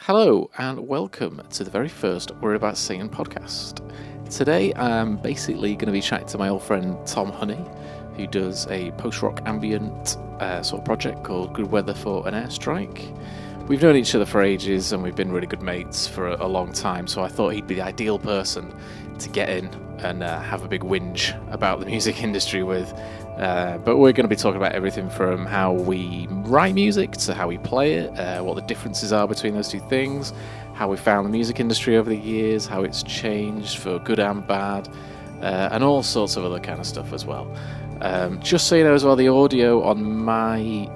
Hello and welcome to the very first Worried About Satan podcast. Today I'm basically going to be chatting to my old friend Tom Honey, who does a post-rock ambient sort of project called Good Weather for an Airstrike. We've known each other for ages and we've been really good mates for a long time, so I thought he'd be the ideal person to get in and have a big whinge about the music industry with. But we're going to be talking about everything from how we write music to how we play it, what the differences are between those two things, how we found the music industry over the years, how it's changed for good and bad, and all sorts of other kind of stuff as well. Just so you know as well, the audio on my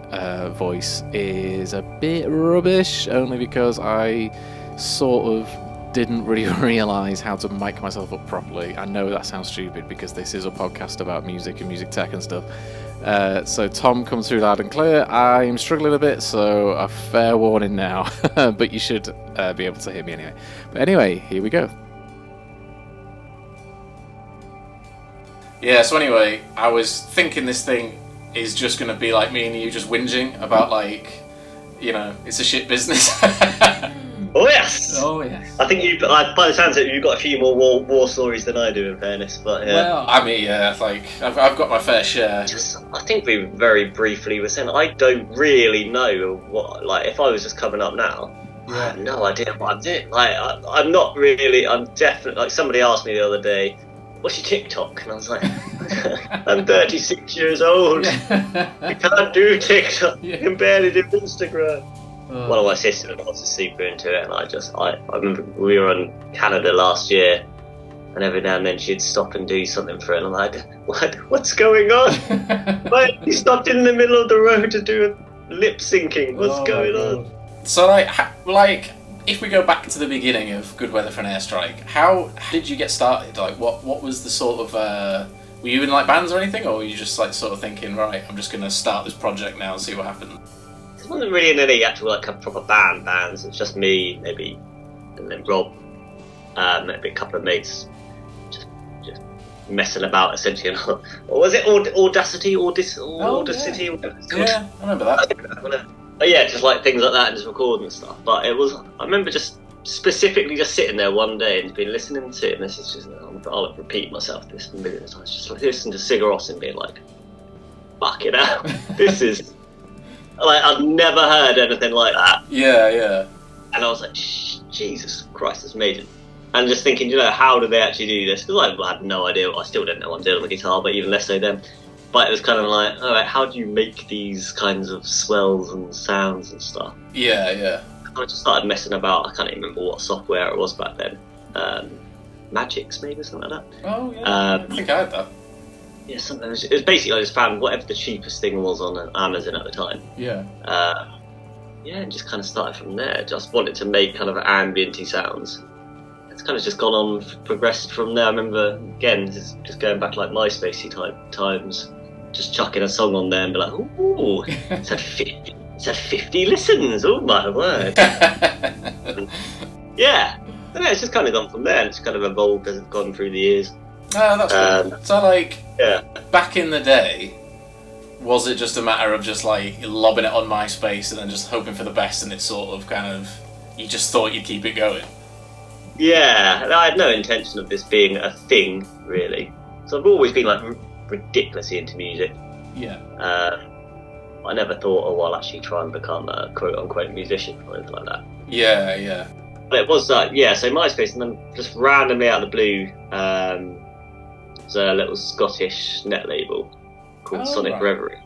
voice is a bit rubbish, only because I sort of didn't really realise how to mic myself up properly. I know that sounds stupid because this is a podcast about music and music tech and stuff. So Tom comes through loud and clear. I'm struggling a bit, so a fair warning now. But you should be able to hear me anyway. But anyway, here we go. Yeah, so anyway, I was thinking this thing is just going to be like me and you just whinging about, like, you know, it's a shit business. Oh yes! Oh yes. I think by the sounds of it, you've got a few more war stories than I do, in fairness. But yeah. Well, I mean, yeah, like I've got my fair share. I think we very briefly were saying I don't really know what. Like, if I was just coming up now, I have no idea what I'm doing. Like, I'm not really. I'm definitely, like, somebody asked me the other day, "What's your TikTok?" And I was like, "I'm 36 years old. I can't do TikTok. I can barely do Instagram." One of my sisters was super into it, and I remember we were in Canada last year, and every now and then she'd stop and do something for it, and I'm like, what's going on? Why you stopped in the middle of the road to do a lip syncing? What's going on? So like, if we go back to the beginning of Good Weather for an Airstrike, how did you get started? Like, what was the sort of, were you in like bands or anything, or were you just like sort of thinking, right, I'm just going to start this project now and see what happens? It wasn't really in any actual like proper bands. It's just me, maybe, and then Rob, maybe a couple of mates, just messing about essentially. Or was it Audacity? Audacity? Whatever it's called. Yeah, I remember that. Oh yeah, just like things like that and just recording and stuff. But it was, I remember just specifically just sitting there one day and been listening to it, and this is just, I'll repeat myself this a million times. Just like listening to Sigur Rós and being like, fuck it out, this is. Like, I've never heard anything like that. Yeah. And I was like, Jesus Christ, that's amazing. And just thinking, you know, how do they actually do this? Because I had no idea. I still don't know what I'm doing on the guitar, but even less so then. But it was kind of like, all right, how do you make these kinds of swells and sounds and stuff? Yeah. I just started messing about. I can't even remember what software it was back then. Magix, maybe, something like that. Oh, yeah. I think I had that. Yeah, something. It was basically, I just found whatever the cheapest thing was on Amazon at the time. Yeah. And just kind of started from there. Just wanted to make kind of ambient-y sounds. It's kind of just gone on, progressed from there. I remember, again, just going back like MySpacey type times, just chucking a song on there and be like, ooh, it's had 50 listens. Oh my word. Yeah. And it's just kind of gone from there, and it's kind of evolved as it's gone through the years. Oh, that's good. So, like, yeah. Back in the day, was it just a matter of just, like, lobbing it on MySpace and then just hoping for the best, and it sort of kind of, you just thought you'd keep it going? Yeah, I had no intention of this being a thing, really. So I've always been, like, ridiculously into music. Yeah. I never thought, I'll actually try and become a quote-unquote musician or anything like that. Yeah. But it was, so MySpace, and then just randomly out of the blue, it's a little Scottish net label called Sonic Reverie.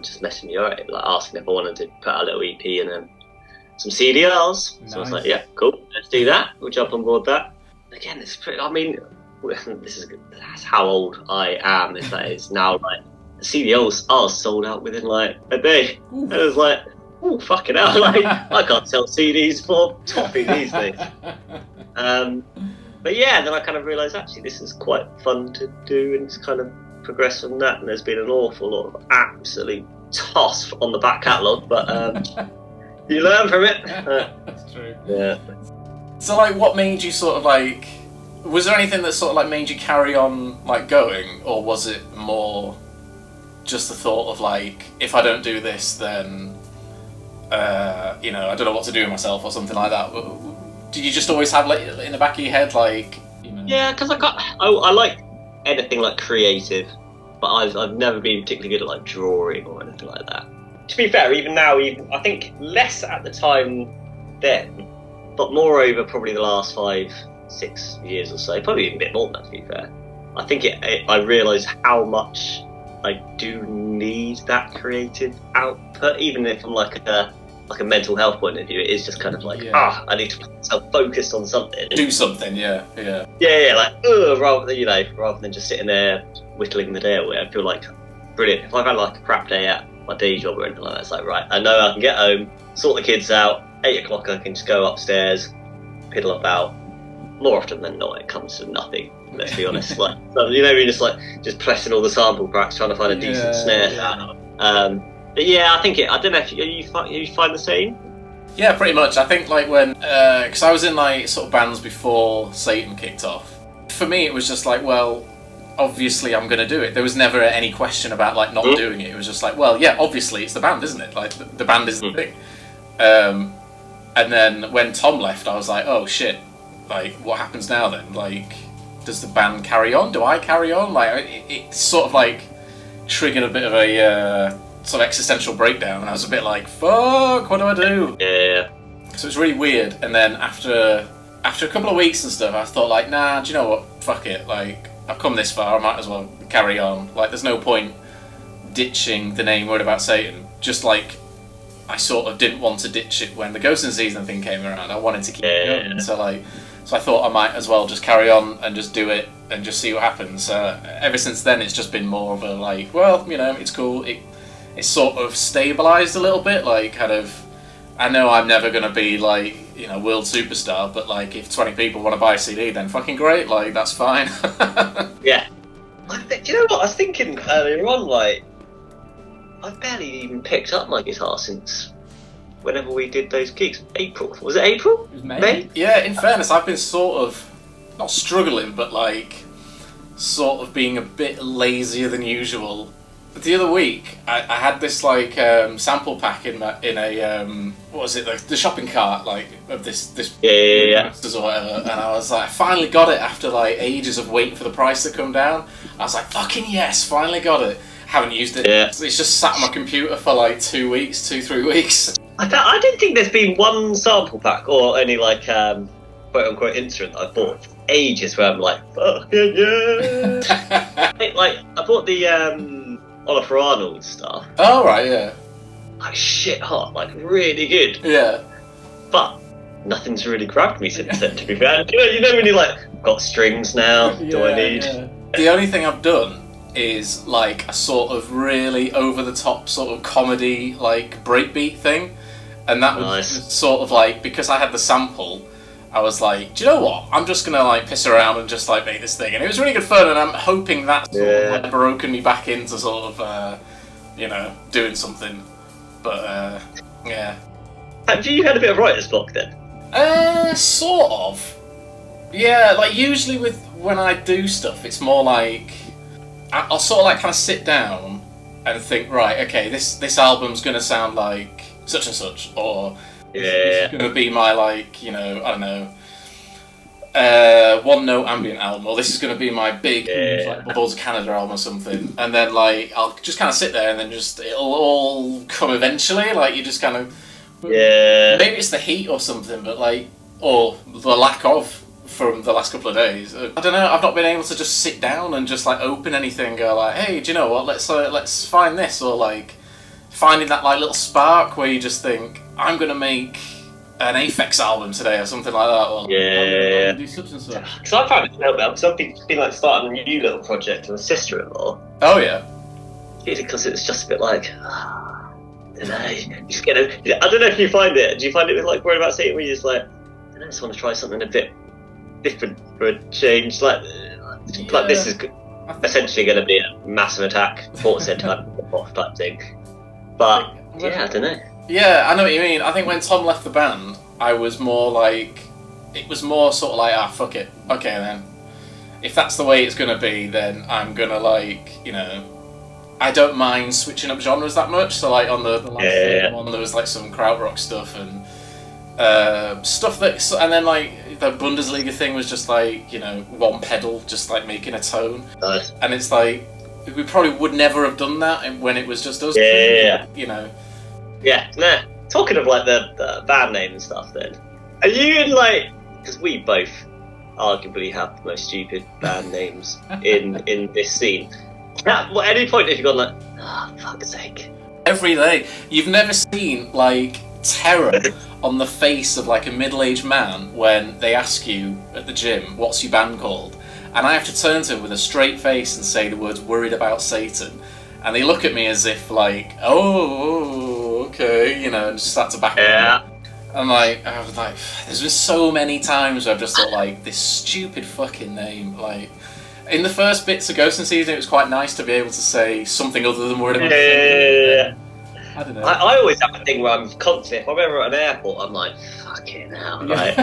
Just messing me around, like asking if I wanted to put out a little EP and then some CDRs. Nice. So I was like, yeah, cool, let's do that. We'll jump on board that. Again, it's pretty, I mean, that's how old I am, is that it's now like, the CDRs are sold out within like a day. Ooh. And it was like, oh, fucking hell, like, I can't sell CDs for toffee these days. But yeah, then I kind of realised, actually, this is quite fun to do, and it's kind of progressed from that, and there's been an awful lot of absolute toss on the back catalogue, but you learn from it. That's true. Yeah. So, like, what made you sort of, like, was there anything that sort of, like, made you carry on, like, going, or was it more just the thought of, like, if I don't do this, then you know, I don't know what to do with myself or something like that. Did you just always have like in the back of your head, like, you know? Yeah, because I like anything like creative, but I've never been particularly good at like drawing or anything like that. To be fair, even now, I think less at the time then, but more over probably the last 5-6 years or so, probably even a bit more than that, to be fair. I think I realised how much I do need that creative output, even if from like a mental health point of view. It is just kind of like, I need to put myself focused on something. Do something, yeah. Yeah, like, rather than just sitting there whittling the day away. I feel like, brilliant. If I've had like a crap day at my day job or anything like that, it's like, right, I know I can get home, sort the kids out, 8 o'clock I can just go upstairs, piddle about. More often than not, it comes to nothing, let's be honest. Like, you know, you're just pressing all the sample packs, trying to find a decent snare sound. But yeah, I don't know if you find the same? Yeah, pretty much. I think like when, because I was in like sort of bands before Satan kicked off. For me, it was just like, well, obviously I'm going to do it. There was never any question about like not doing it. It was just like, well, yeah, obviously it's the band, isn't it? Like the band is the thing. And then when Tom left, I was like, oh shit, like what happens now then? Like, does the band carry on? Do I carry on? Like it sort of like triggered a bit of a sort of existential breakdown, and I was a bit like, fuck, what do I do? Yeah. So it's really weird. And then after a couple of weeks and stuff, I thought like, nah, do you know what? Fuck it. Like, I've come this far, I might as well carry on. Like, there's no point ditching the name Worried About Satan. Just like, I sort of didn't want to ditch it when the Ghost in the Season thing came around. I wanted to keep it going. So I thought I might as well just carry on and just do it and just see what happens. Ever since then, it's just been more of a like, well, you know, it's cool. It's sort of stabilised a little bit, like kind of, I know I'm never going to be like, you know, world superstar, but like if 20 people want to buy a CD, then fucking great, like that's fine. Yeah. Do you know what, I was thinking earlier on, like, I've barely even picked up my guitar since whenever we did those gigs. April. Was it April? It was May? Yeah, in fairness, I've been sort of, not struggling, but like, sort of being a bit lazier than usual. The other week, I had this like sample pack in a what was it, the shopping cart, like of this Masters or whatever, and I was like, I finally got it after like ages of waiting for the price to come down. I was like, fucking yes, finally got it. Haven't used it. Yeah. It's just sat on my computer for like 3 weeks. I don't think there's been one sample pack or any like quote unquote instrument that I bought for ages where I'm like, fucking yeah. I bought the Oliver Arnold stuff. Oh right, yeah. Like shit hot, like really good. Yeah. But nothing's really grabbed me since then, to be fair. You know when you're like, got strings now, do I need? Yeah. The only thing I've done is like a sort of really over the top sort of comedy like breakbeat thing. And that was nice. Sort of like, because I had the sample, I was like, do you know what? I'm just gonna like piss around and just like make this thing, and it was really good fun. And I'm hoping that sort of like broken me back into sort of, you know, doing something. But yeah. Have you had a bit of writer's block then? Sort of. Yeah, like usually when I do stuff, it's more like I'll sort of like kind of sit down and think, right, okay, this album's gonna sound like such and such, or this is going to be my, like, you know, I don't know, one note ambient album, or this is going to be my big like Balls of Canada album or something, and then like I'll just kind of sit there and then just it'll all come eventually. Like you just kind of maybe it's the heat or something, but like, or the lack of from the last couple of days. I don't know. I've not been able to just sit down and just like open anything and go like, hey, do you know what? Let's find this, or like finding that like little spark where you just think, I'm gonna make an Aphex album today or something like that. Or I'm gonna do such and such. Because I found it help out. Because I've been like starting a new little project with a sister-in-law. Oh yeah. Because it's just a bit like, I don't know. You just get I don't know if you find it. Do you find it with like Worried About Satan, where you just like, I just want to try something a bit different for a change? Like this is essentially going to be a massive attack, Portishead type thing. But yeah, I don't know. Yeah, I know what you mean. I think when Tom left the band, I was more like, it was more sort of like, fuck it. Okay then. If that's the way it's going to be, then I'm going to like, you know, I don't mind switching up genres that much. So like on the last one, there was like some krautrock stuff and stuff that, and then like the Bundesliga thing was just like, you know, one pedal, just like making a tone. Nice. And it's like we probably would never have done that when it was just us. You know. Yeah. Nah. Talking of like the band name and stuff, then are you in like, because we both arguably have the most stupid band names in this scene. At any point have you gone like, oh, fuck's sake? Every day. You've never seen like terror on the face of like a middle-aged man when they ask you at the gym, what's your band called? And I have to turn to him with a straight face and say the words "Worried About Satan," and they look at me as if like, oh, okay, you know, and just start to back up. I'm like, I was like, there's been so many times where I've just thought like, this stupid fucking name. Like, in the first bits of Ghost and Season, it was quite nice to be able to say something other than Worried About Satan. I don't know. I always have a thing where I'm constantly, if I'm ever at an airport, I'm like, fucking hell, like,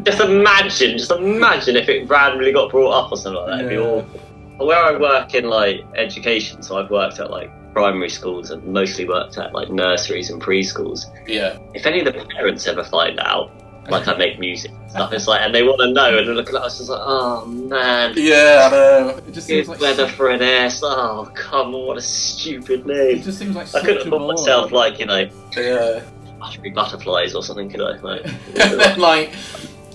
just imagine if it randomly got brought up or something like that. It'd be awful. Where I work in like education, so I've worked at like primary schools and mostly worked at like nurseries and preschools. Yeah. If any of the parents ever find out, like I make music and stuff, it's like, and they want to know, and they're looking at us just like, oh man. Yeah, I know. It just Good seems like weather for an air. Oh come on, what a stupid name. It just seems like I couldn't put myself like, you know, yeah, butterflies or something, could I? Like, and then like,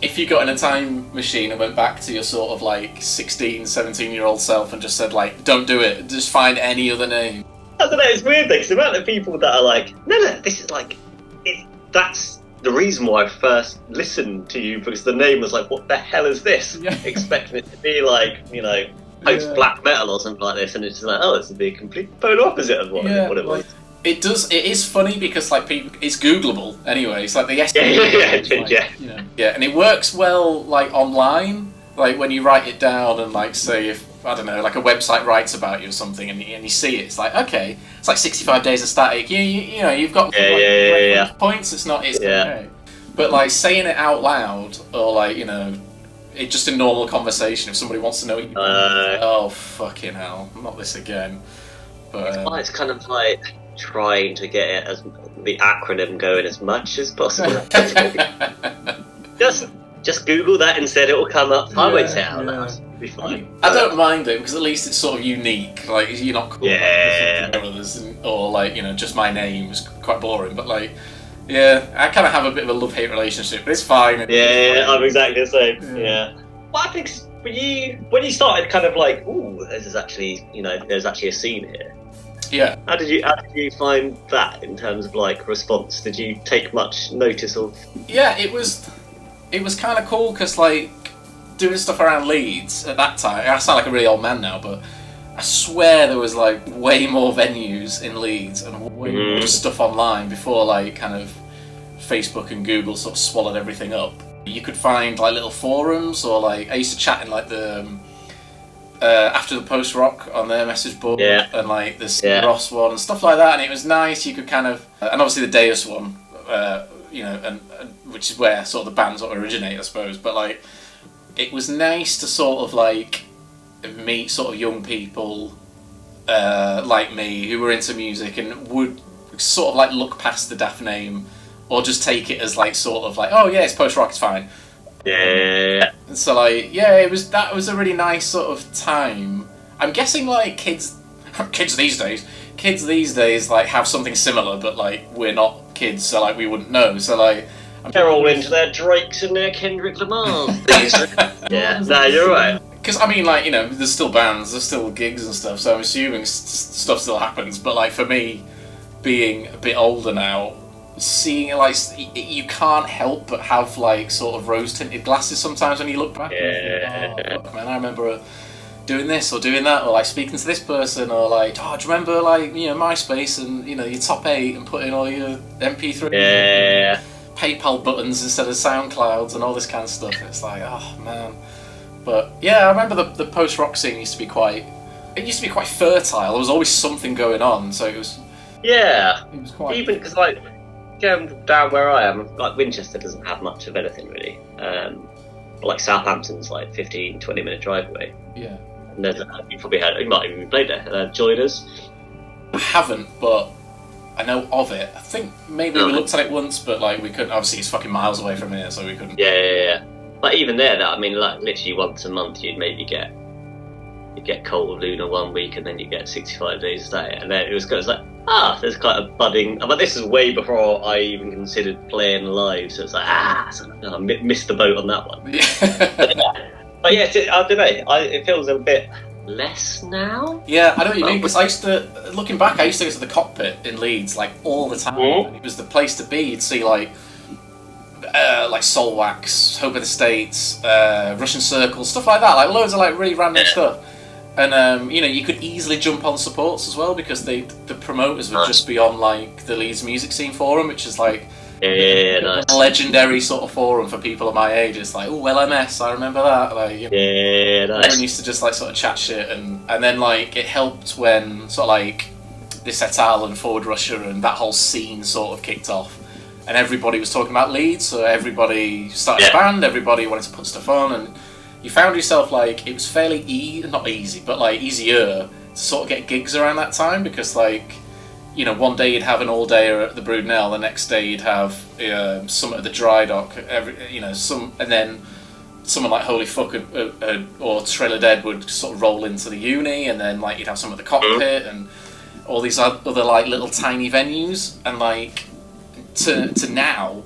if you got in a time machine and went back to your sort of like 16, 17-year-old self and just said like, don't do it, just find any other name. I don't know, it's weird though, because the amount of people that are like, no, this is like, that's the reason why I first listened to you, because the name was like, what the hell is this? Yeah. Expecting it to be like, you know, post-black metal or something like this, and it's just like, oh, this would be a complete polar opposite of what it was. It is funny because like people, it's Googleable anyway. It's like the and it works well like online. Like when you write it down and like say if I don't know, like a website writes about you or something, and you see it, it's like okay, it's like 65 days of static. You know you've got points. It's okay. But like saying it out loud or like you know, it just in normal conversation. If somebody wants to know, oh fucking hell, not this again. But it's kind of like trying to get it as the acronym going as much as possible. just Google that instead; it will come up. I won't say it out loud. It'll be fine. I don't mind it because at least it's sort of unique. Like you're not called others, or like you know, just my name is quite boring. But like, yeah, I kind of have a bit of a love-hate relationship. But it's fine. I'm exactly the same. Yeah. What I think when you started, kind of like, ooh, there's actually a scene here. Yeah. How did you find that in terms of like response? Did you take much notice of? Yeah, it was kind of cool because like doing stuff around Leeds at that time. I sound like a really old man now, but I swear there was like way more venues in Leeds and way more stuff online before like kind of Facebook and Google sort of swallowed everything up. You could find like little forums or like I used to chat in like the. After the post rock on their message board and like the Ross one and stuff like that, and it was nice. You could kind of and obviously the Deus one, you know, and which is where sort of the bands sort of originate, I suppose. But like, it was nice to sort of like meet sort of young people like me who were into music and would sort of like look past the daft name or just take it as like sort of like, oh yeah, it's post rock, it's fine. Yeah. So like, yeah, that was a really nice sort of time. I'm guessing like kids these days like have something similar, but like we're not kids, so like we wouldn't know. So like, they're all into their Drakes and their Kendrick Lamars. Yeah, no, you're right. Because I mean, like you know, there's still bands, there's still gigs and stuff. So I'm assuming stuff still happens. But like for me, being a bit older now. Seeing it like you can't help but have like sort of rose-tinted glasses sometimes when you look back. Yeah. And think, oh, man, I remember doing this or doing that or like speaking to this person or like, oh, do you remember like you know MySpace and you know your top 8 and putting all your MP3 PayPal buttons instead of SoundClouds and all this kind of stuff. It's like, oh man. But yeah, I remember the post-rock scene used to be quite fertile. There was always something going on, so it was. Yeah. It was quite. Even because like. Going down where I am, like Winchester doesn't have much of anything really. But like Southampton's like 15-20 minute drive away. Yeah. You probably had. You might even played there. Joiners. I haven't, but I know of it. I think maybe we looked at it once, but like we couldn't. Obviously, it's fucking miles away from here, so we couldn't. Yeah. But even there, I mean, like literally once a month, you'd maybe get Cold Lunar 1 week, and then you get 65 days a day, and then it was like, there's quite a budding. But this is way before I even considered playing live, so it's like, I missed the boat on that one. Yeah. But yeah, I don't know. It feels a bit less now. Yeah, I know what you mean, because looking back, I used to go to the cockpit in Leeds like all the time. And it was the place to be. You'd see like Soulwax, Hope of the States, Russian Circles, stuff like that, like loads of like really random stuff. And you could easily jump on supports as well, because the promoters would just be on like the Leeds Music Scene forum, which is like nice. a legendary sort of forum for people of my age. It's like, LMS, I remember that. Like, nice. Everyone used to just like sort of chat shit, and then like it helped when sort of like this Etal and Forward Russia and that whole scene sort of kicked off, and everybody was talking about Leeds, so everybody started a band, everybody wanted to put stuff on, and you found yourself like it was fairly not easy, but like easier to sort of get gigs around that time, because like, one day you'd have an all-dayer at the Broodnell, the next day you'd have some at the Dry Dock, and then someone like Holy Fuck or Trailer Dead would sort of roll into the uni, and then like you'd have some at the Cockpit and all these other like little tiny venues, and like to now,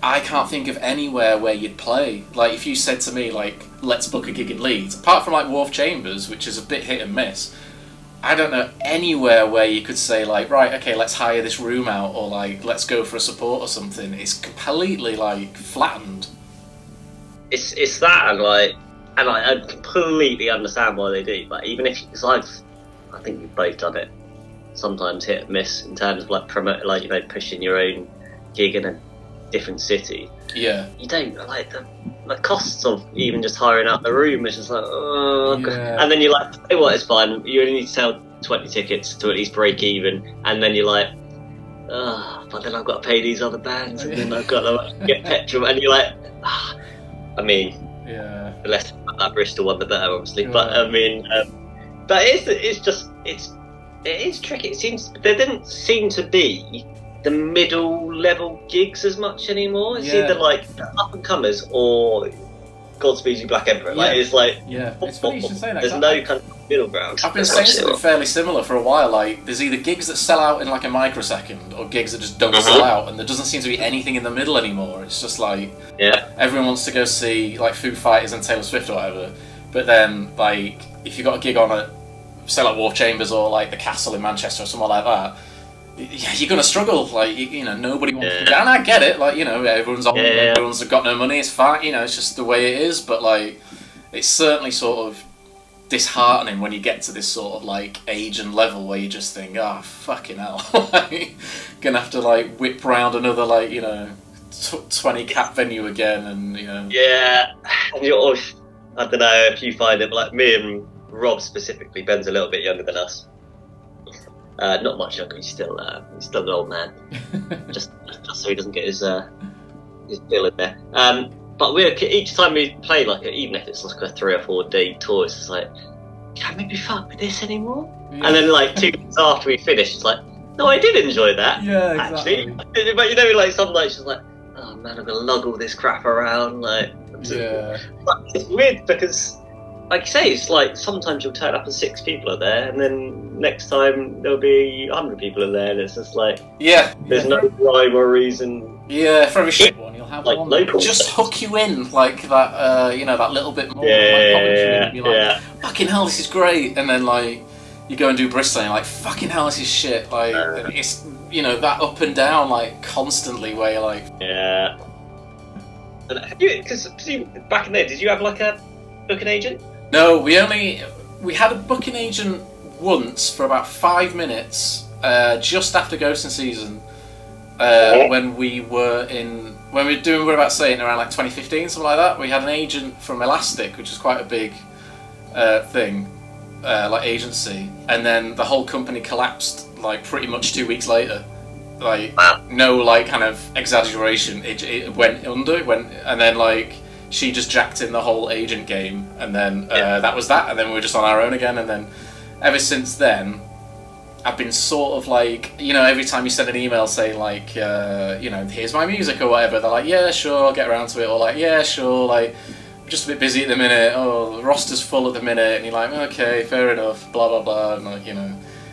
I can't think of anywhere where you'd play. Like if you said to me like, let's book a gig in Leeds, apart from like Wharf Chambers, which is a bit hit and miss, I don't know anywhere where you could say like, right, okay, let's hire this room out, or like let's go for a support or something. It's completely like flattened. It's that, and I completely understand why they do. But even if, because I think we've both done it, sometimes hit and miss in terms of like promote, like pushing your own gig in a different city. Yeah. You don't like the costs of even just hiring out the room is just like, and then you're like, hey, what? It's fine. You only need to sell 20 tickets to at least break even, and then you're like, but then I've got to pay these other bands, and then I've got to get petrol, and you're like, I mean, the less about that Bristol one, the better, obviously. But I mean, but it is tricky. It seems there didn't seem to be the middle level gigs as much anymore. It's either like up and comers or Godspeed You Black Emperor. Like it's like it's funny you should say that. There's no kind of middle ground. I've been saying something fairly similar for a while. Like there's either gigs that sell out in like a microsecond, or gigs that just don't sell out, and there doesn't seem to be anything in the middle anymore. It's just like everyone wants to go see like Foo Fighters and Taylor Swift or whatever, but then like if you got a gig on at say like Wharf Chambers or like the Castle in Manchester or somewhere like that, you're gonna struggle. Like nobody wants to, and I get it. Like everyone's on, everyone's got no money. It's fine. It's just the way it is. But like, it's certainly sort of disheartening when you get to this sort of like age and level where you just think, fucking hell, like, gonna have to like whip round another like 20 cap venue again, and and you're, I don't know if you find it, but like me and Rob specifically, Ben's a little bit younger than us. Not much younger. He's still an old man. just so he doesn't get his bill in there. But each time we play, like even if it's like a 3 or 4 day tour, it's just like, can we be fucked with this anymore? Yeah. And then like 2 weeks after we finish, it's like, no, I did enjoy that. Yeah, exactly. Actually. But like some nights it's like, oh man, I'm gonna lug all this crap around. Like, but it's weird because, like you say, it's like sometimes you'll turn up and 6 people are there, and then next time there'll be 100 people in there, and it's just like, there's no rhyme or reason. Yeah, for every shit one, you'll have like one that just hook you in, like that, that little bit more. And be like, fucking hell, this is great, and then like you go and do Bristol, and you're like, fucking hell, this is shit. Like it's that up and down like constantly, where you're like, And because back in there, did you have like a booking agent? No, we had a booking agent once for about 5 minutes, just after Ghosting season, when we were doing We're About Saying around like 2015, something like that. We had an agent from Elastic, which is quite a big thing, like agency, and then the whole company collapsed like pretty much 2 weeks later. Like no like kind of exaggeration, it went under, and then like she just jacked in the whole agent game, and then that was that, and then we were just on our own again, and then ever since then, I've been sort of like, every time you send an email saying like, here's my music or whatever, they're like, yeah, sure, I'll get around to it, or like, yeah, sure, like, I'm just a bit busy at the minute, the roster's full at the minute, and you're like, okay, fair enough, blah, blah, blah, and like,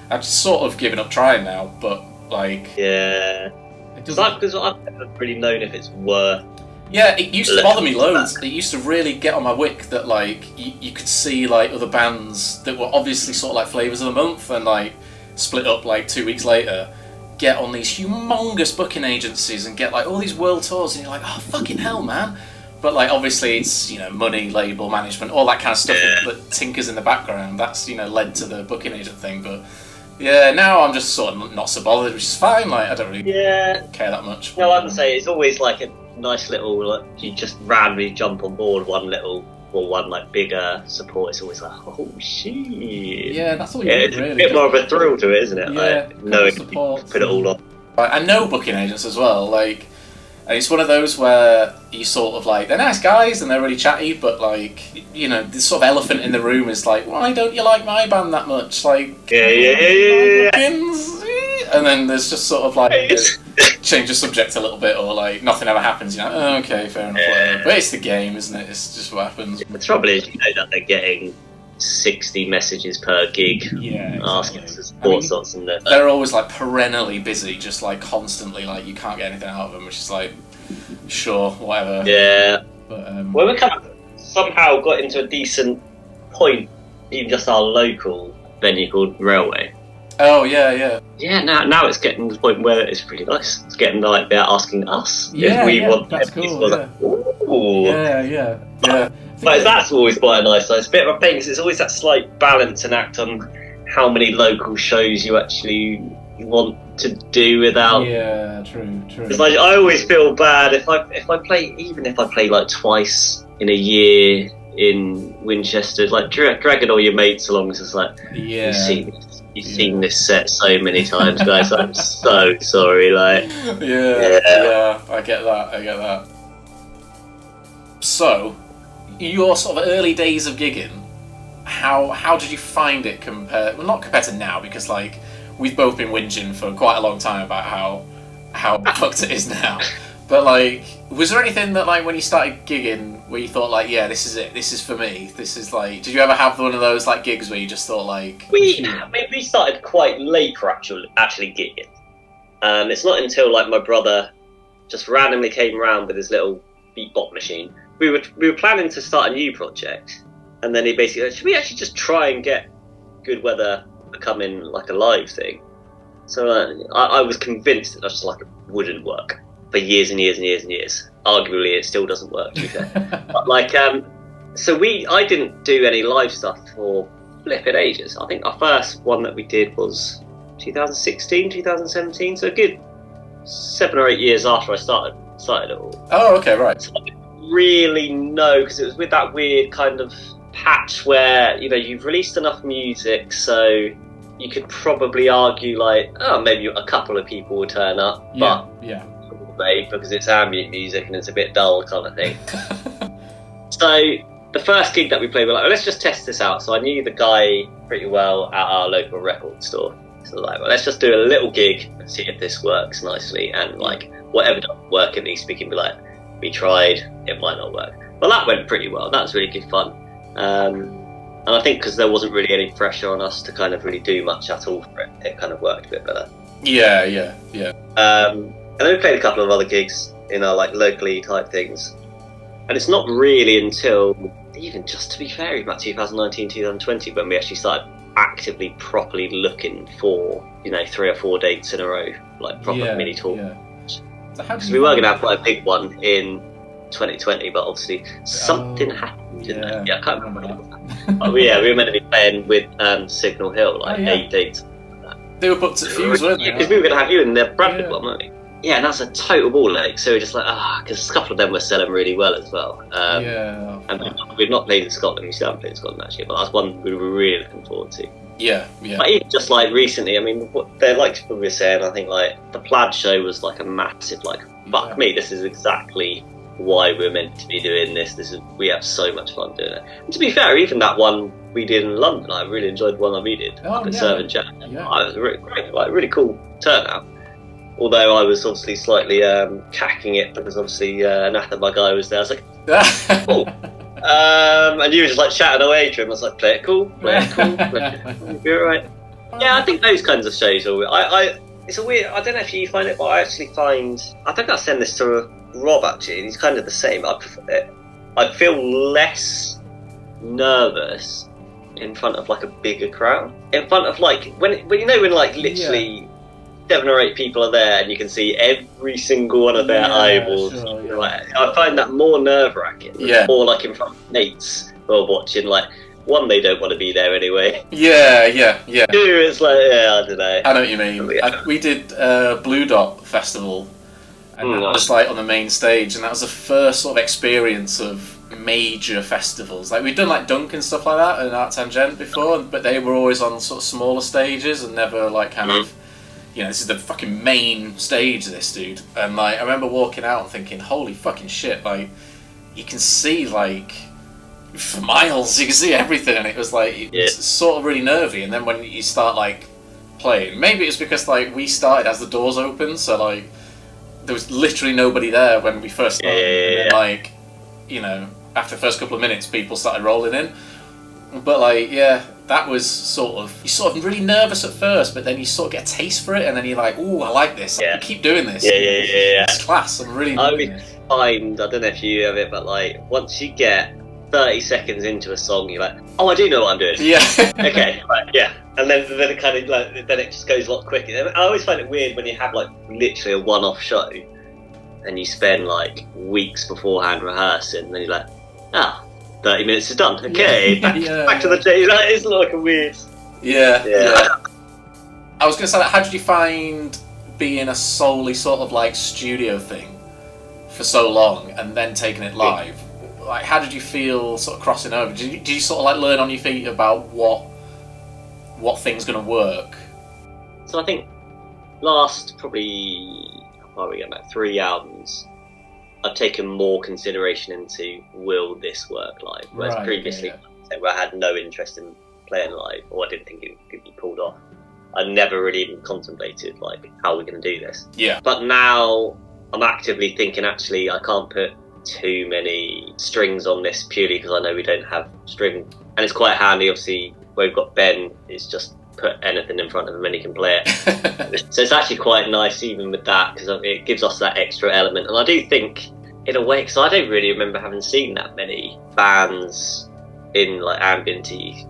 I've sort of given up trying now, but like... Yeah. Because I've never really known if it's worth... Yeah, it used to bother me loads. It used to really get on my wick that like you could see like other bands that were obviously sort of like flavours of the month and like split up like 2 weeks later, get on these humongous booking agencies and get like all these world tours, and you're like, oh fucking hell, man. But like obviously it's money, label management, all that kind of stuff that tinkers in the background. That's led to the booking agent thing. But yeah, now I'm just sort of not so bothered, which is fine. Like I don't really care that much. No, I would say it's always like a nice little, like, you just randomly jump on board one like bigger support. It's always like, oh shit. Yeah, that's all you need, it's really. a bit more of a thrill to it, isn't it? Yeah, like knowing you put it all on. I know booking agents as well, like, and it's one of those where you sort of like, they're nice guys and they're really chatty, but like, this sort of elephant in the room is like, why don't you like my band that much? Like, yeah. And then there's just sort of like change the subject a little bit, or like nothing ever happens. Oh, okay, fair enough. Whatever. But it's the game, isn't it? It's just what happens. The trouble is, that they're getting 60 messages per gig, asking for support slots, and they're always like perennially busy, just like constantly, like you can't get anything out of them, which is like, sure, whatever. Yeah. But well, we kind of somehow got into a decent point, even just our local venue called Railway. Oh yeah. Yeah, now it's getting to the point where it's really nice. It's getting like they're asking us if we want. That's cool. Like, ooh. Yeah. But that's always quite a nice. It's a bit of a thing because it's always that slight balance and act on how many local shows you actually want to do without. Yeah, true. It's like I always feel bad if I play like twice in a year in Winchester, like dragging all your mates along. It's just like You've seen this set so many times, guys. I'm so sorry. Like, yeah, I get that. So, your sort of early days of gigging, how did you find it not compared to now, because like we've both been whinging for quite a long time about how fucked it is now. But like, was there anything that like when you started gigging where you thought like, yeah, this is it, this is for me, this is like, did you ever have one of those like gigs where you just thought like... We started quite late for actually gigging. It's not until like my brother just randomly came around with his little beatbox machine. We were planning to start a new project, and then he basically said, should we actually just try and get Good Weather becoming like a live thing? So I was convinced that just like it wouldn't work. For years and years and years and years. Arguably, it still doesn't work, to be fair. But like, so I didn't do any live stuff for flipping ages. I think our first one that we did was 2016, 2017. So a good 7 or 8 years after I started it all. Oh, okay, right. So I didn't really know, because it was with that weird kind of patch where you've released enough music, so you could probably argue like, oh, maybe a couple of people will turn up, but because it's ambient music and it's a bit dull kind of thing. So the first gig that we played, we were like, let's just test this out. So I knew the guy pretty well at our local record store. So like, well, let's just do a little gig and see if this works nicely. And like, whatever doesn't work, at least we can be like, we tried, it might not work. Well, that went pretty well. That was really good fun. And I think because there wasn't really any pressure on us to kind of really do much at all for it, it kind of worked a bit better. Yeah. And then we played a couple of other gigs in our like locally type things. And it's not really until, even just to be fair, about 2019, 2020, when we actually started actively, properly looking for, 3 or 4 dates in a row, like proper mini tour. So we were going to have quite a big one in 2020, but obviously something happened, didn't it? Yeah, I can't remember what it was. But we were meant to be playing with Signal Hill, 8 dates. They were booked at Fuse, weren't they? Because we were going to have you in the Bradford one, weren't we? Yeah, and that's a total ball ache. So we're just like, because a couple of them were selling really well as well. And we've not played in Scotland. We still haven't played in Scotland actually, but that's one we were really looking forward to. Yeah. But even just like recently, I mean, what they're like people were saying, I think like the Plaid show was like a massive like, fuck me, this is exactly why we're meant to be doing this. We have so much fun doing it. And to be fair, even that one we did in London, I really enjoyed the one that we did up at Serve and Chat. Yeah. It was really great, like really cool turnout. Although I was obviously slightly cacking it because obviously Nathan, my guy, was there. I was like, oh. And you were just like chatting away to him. I was like, play it cool, play it cool. You're right. Yeah, I think those kinds of shows are. It's a weird. I don't know if you find it, but I actually find. I think I'll send this to Rob. Actually, he's kind of the same. I feel less nervous in front of like a bigger crowd. In front of like when you know when like literally 7 or 8 people are there and you can see every single one of their eyeballs. Sure, yeah. Like, I find that more nerve wracking. Yeah. Or like in front of mates who are watching. Like one, they don't want to be there anyway. Yeah. 2, it's like I don't know. I know what you mean. We did Blue Dot Festival, and that was like on the main stage, and that was the first sort of experience of major festivals. Like we'd done like Dunk and stuff like that and Art Tangent before, but they were always on sort of smaller stages and never like kind of, you know, this is the fucking main stage of this, dude. And like I remember walking out and thinking, holy fucking shit, like you can see like for miles, you can see everything, and it was like it's sort of really nervy. And then when you start like playing, maybe it's because like we started as the doors opened, so like there was literally nobody there when we first started. And then, like, you know, after the first couple of minutes, people started rolling in. But like, that was you're sort of really nervous at first, but then you sort of get a taste for it, and then you're like, ooh, I like this. I can keep doing this. Yeah. It's class. I'm really enjoying it. I don't know if you have it, but like once you get 30 seconds into a song, you're like, oh, I do know what I'm doing. Yeah. Okay. Right, yeah. And then it kind of like then it just goes a lot quicker. And I always find it weird when you have like literally a one-off show, and you spend like weeks beforehand rehearsing, and then you're like, 30 minutes is done. Okay, back to the day. It's like a weird. Yeah. I was going to say, how did you find being a solely sort of like studio thing for so long and then taking it live? Like, how did you feel sort of crossing over? Did you sort of like learn on your feet about what thing's going to work? So I think last probably about 3 albums, I've taken more consideration into will this work live, whereas previously where I had no interest in playing live, or I didn't think it could be pulled off. I never really even contemplated like how we're going to do this. Yeah. But now I'm actively thinking actually I can't put too many strings on this purely because I know we don't have string, and it's quite handy. Obviously, where we've got Ben, is just put anything in front of him and he can play it. So it's actually quite nice even with that, because it gives us that extra element. And I do think in a way, because I don't really remember having seen that many bands in like ambient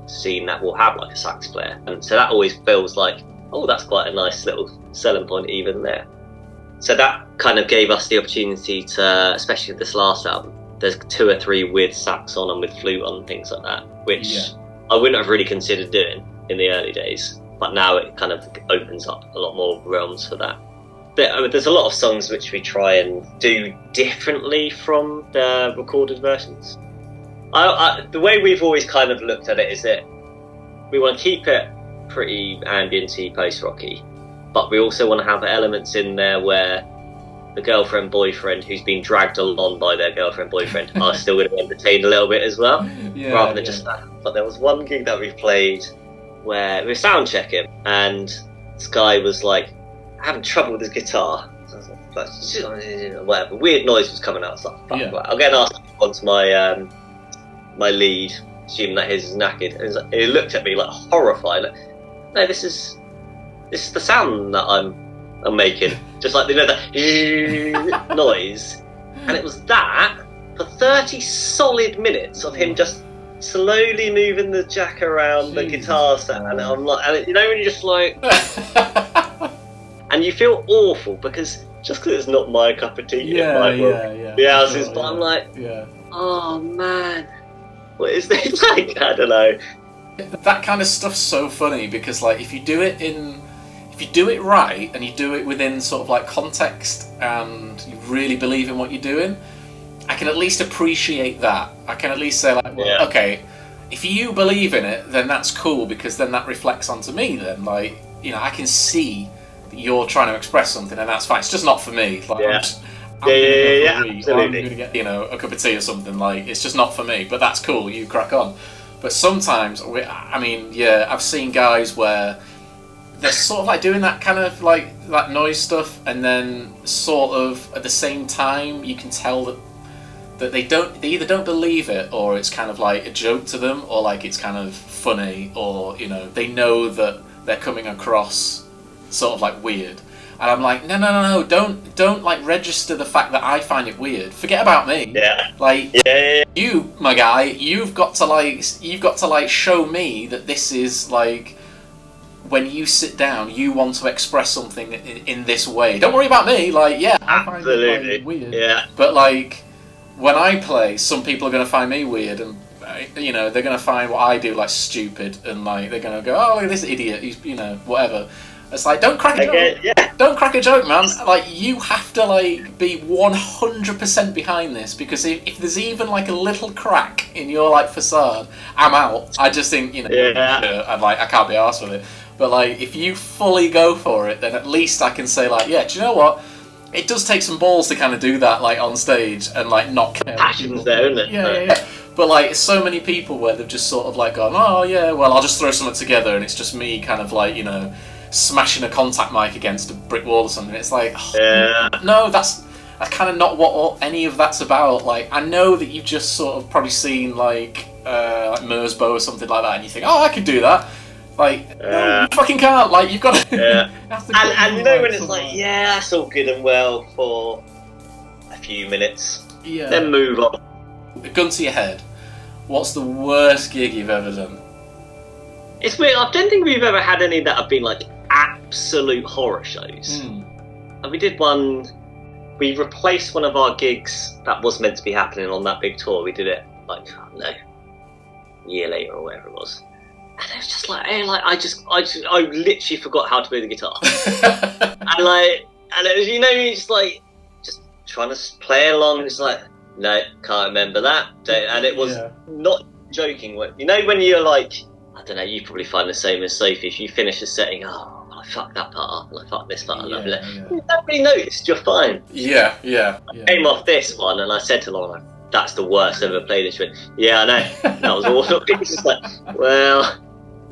scene that will have like a sax player, and so that always feels like, oh, that's quite a nice little selling point even there. So that kind of gave us the opportunity to, especially with this last album, there's 2 or 3 with sax on and with flute on and things like that, which I wouldn't have really considered doing in the early days, but now it kind of opens up a lot more realms for that. There's a lot of songs which we try and do differently from the recorded versions. The way we've always kind of looked at it is that we want to keep it pretty ambient-y, post-rocky, but we also want to have elements in there where the girlfriend-boyfriend who's been dragged along by their girlfriend-boyfriend are still going to be entertained a little bit as well, rather than just that. But there was one gig that we played where we were sound checking, and this guy was like having trouble with his guitar. So I was like, whatever, weird noise was coming out. So I'll get asked onto my my lead, assuming that his is knackered, and he looked at me like horrified. Like, no, this is the sound that I'm making, just like that noise. And it was that for 30 solid minutes of him just slowly moving the jack around the guitar stand, and I'm like, and you know when you're just like, and you feel awful because it's not my cup of tea. But I'm like, oh man, what is this? Like, I don't know. That kind of stuff's so funny because like if you do it right and you do it within sort of like context and you really believe in what you're doing, I can at least appreciate that. I can at least say like, well, okay, if you believe in it, then that's cool, because then that reflects onto me. Then, like, you know, I can see that you're trying to express something, and that's fine. It's just not for me. Like, I'm gonna go for a wee, or I'm absolutely. gonna get, a cup of tea or something. Like, it's just not for me. But that's cool. You crack on. But sometimes, I've seen guys where they're sort of like doing that kind of like that noise stuff, and then sort of at the same time you can tell that they either don't believe it, or it's kind of like a joke to them, or like it's kind of funny, or they know that they're coming across sort of like weird. And I'm like, no, don't like register the fact that I find it weird. Forget about me. Yeah. Like, you, my guy, you've got to like show me that this is like, when you sit down, you want to express something in this way. Don't worry about me. Like, yeah, I find it like, weird. Yeah. But like, when I play, some people are going to find me weird, and they're going to find what I do like stupid, and like they're going to go, oh, look at this idiot. He's whatever. It's like, don't crack a joke. Don't crack a joke, man. Like, you have to like be 100% behind this, because if there's even like a little crack in your like facade, I'm out. I just think and like I can't be arsed with it. But like, if you fully go for it, then at least I can say like, yeah, do you know what? It does take some balls to kind of do that like on stage and like not care. Passion's there, isn't it? Yeah. But like, so many people where they've just sort of like gone, oh yeah, well I'll just throw something together, and it's just me kind of like smashing a contact mic against a brick wall or something. It's like, no, that's kind of not what any of that's about. Like, I know that you've just sort of probably seen like Mersbo or something like that, and you think, oh, I could do that. Like, no, you fucking can't. Like, you've got to. And when it's like, yeah, that's all good and well for a few minutes. Yeah. Then move on. A gun to your head. What's the worst gig you've ever done? It's weird. I don't think we've ever had any that have been like absolute horror shows. And we did one. We replaced one of our gigs that was meant to be happening on that big tour. We did it like, I don't know, a year later or whatever it was. And it was just like, I literally forgot how to play the guitar. and it was, just trying to play along, and it's like, no, can't remember that. And it was not joking. When you're like, I don't know, you probably find the same as Sophie. If you finish a setting, oh, I fucked that part up, and I fucked this part up. You don't really notice, you're fine. Yeah. I came off this one, and I said to Lauren, that's the worst I've ever played this with. Yeah, I know. That was awful. It's just like, well,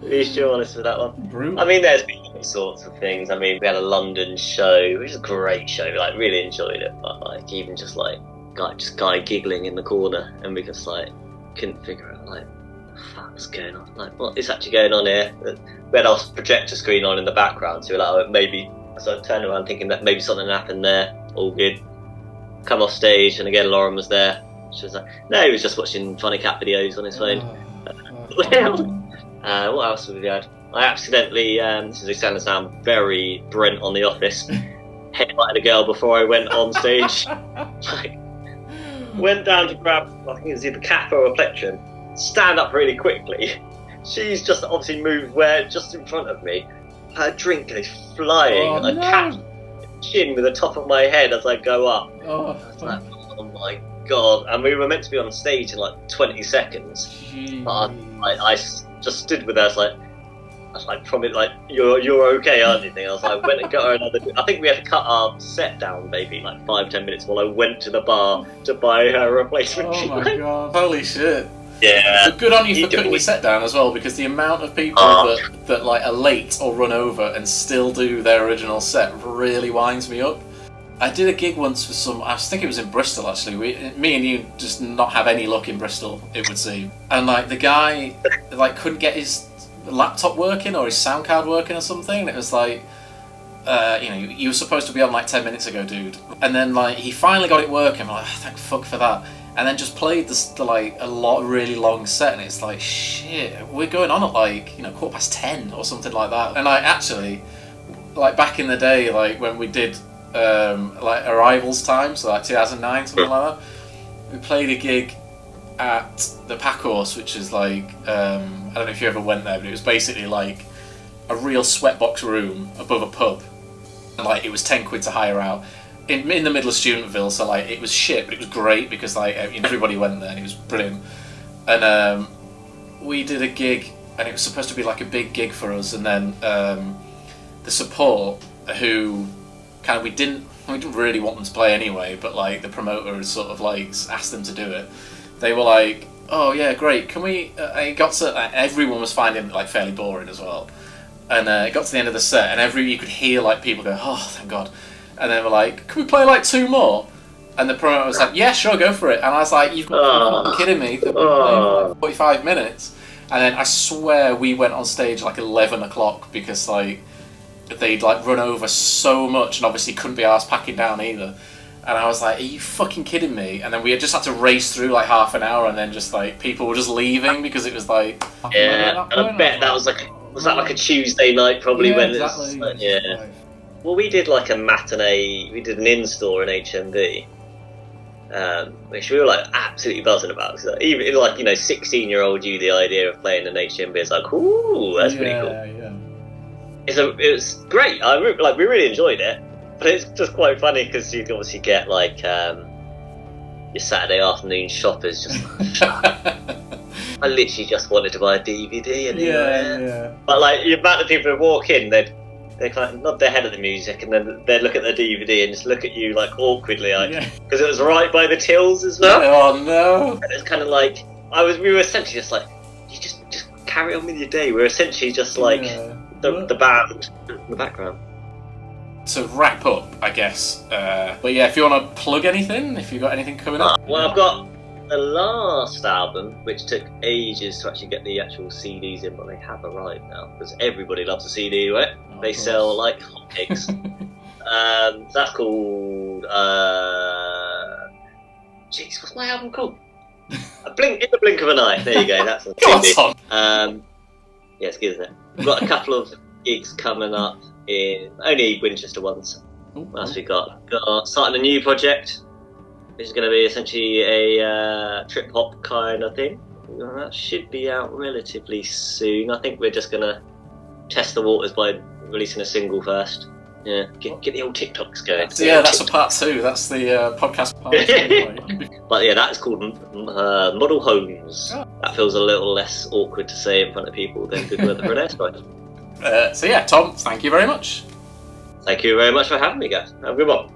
at least you're honest with that one. Brutal. I mean, there's been all sorts of things. I mean, we had a London show, which was a great show. Like, really enjoyed it. But like, even just like, guy giggling in the corner, and we just like couldn't figure out like, what the fuck's going on? Like, what is actually going on here? We had our projector screen on in the background, so we were like, oh, maybe. So I turned around thinking that maybe something happened there. All good. Come off stage, and again, Lauren was there. She was like, no, he was just watching funny cat videos on his phone. What else have we had? I accidentally, this is going to sound very Brent on The Office, headbutted a girl before I went on stage. Went down to grab, I think it was either Kappa or a plectrum, stand up really quickly. She's just obviously moved just in front of me. Her drink goes flying. I catch chin with the top of my head as I go up. I was like, oh my god. And we were meant to be on stage in like 20 seconds. But I just stood with her. I was like, probably like, you're okay, aren't you? I was like, went and got her another. I think we had to cut our set down maybe like 5-10 minutes while I went to the bar to buy her a replacement. Oh my god! Holy shit! Yeah. So good on you for cutting your set down as well, because the amount of people that like are late or run over and still do their original set really winds me up. I did a gig once with I think it was in Bristol actually. Me and you just not have any luck in Bristol, it would seem. And like the guy like couldn't get his laptop working or his sound card working or something. And it was like, you were supposed to be on like 10 minutes ago, dude. And then like he finally got it working. I'm like, oh, thank fuck for that. And then just played the really long set, and it's like, shit, we're going on at like 10:15 or something like that. And I actually, like back in the day, like when we did like Arrivals time, so like 2009, something like that, we played a gig at the Packhorse, which is like, I don't know if you ever went there, but it was basically like a real sweatbox room above a pub, and like it was 10 quid to hire out. In the middle of Studentville, so like it was shit, but it was great because like everybody went there and it was brilliant. And we did a gig, and it was supposed to be like a big gig for us. And then the support, who kind of we didn't really want them to play anyway, but like the promoter had sort of like asked them to do it. They were like, "Oh yeah, great. Can we?" It got to everyone was finding it like fairly boring as well, and it got to the end of the set, and you could hear like people go, "Oh, thank God," and they were like, "Can we play like 2 more?" And the promoter was like, "Yeah, sure, go for it." And I was like, "You've got to be kidding me! They've been playing for like 45 minutes." And then I swear we went on stage like 11 o'clock because like they'd like run over so much and obviously couldn't be arsed packing down either. And I was like, "Are you fucking kidding me?" And then we just had to race through like half an hour, and then just like people were just leaving because it was like and I bet that was like a Tuesday night probably when exactly. Well, we did like a matinee. We did an in-store in HMV. Which we were like absolutely buzzing about. So even like 16-year-old you, the idea of playing an HMV is like, ooh, that's pretty cool. Yeah. It was great. We really enjoyed it, but it's just quite funny because you can obviously get like your Saturday afternoon shoppers just. I literally just wanted to buy a DVD, and yeah. But like the amount of people who walk in, they kind of nod their head at the music, and then they look at the DVD and just look at you like awkwardly, like because it was right by the tills as well. Oh no! And it's kind of like we were essentially just like, you just carry on with your day. We were essentially just like the band in the background. To wrap up, I guess. But yeah, if you want to plug anything, if you've got anything coming up. Well, I've got the last album, which took ages to actually get the actual CDs in, but they have arrived now because everybody loves a CD, right? They sell like hotcakes. That's called. Jeez, what's my album called? In the blink of an eye. There you go. That's a CD. Yeah, it's good, isn't it? We've got a couple of gigs coming up in only Winchester ones. What else we got? Starting a new project, which is going to be essentially a trip hop kind of thing. That should be out relatively soon. I think we're just going to test the waters by releasing a single first. Yeah, get the old TikToks going. So yeah, that's a part 2. That's the podcast part 2. But yeah, that's called Model Homes. Oh. That feels a little less awkward to say in front of people than Good Weather for an Airstrike. So yeah, Tom, thank you very much. Thank you very much for having me, guys. Have a good one.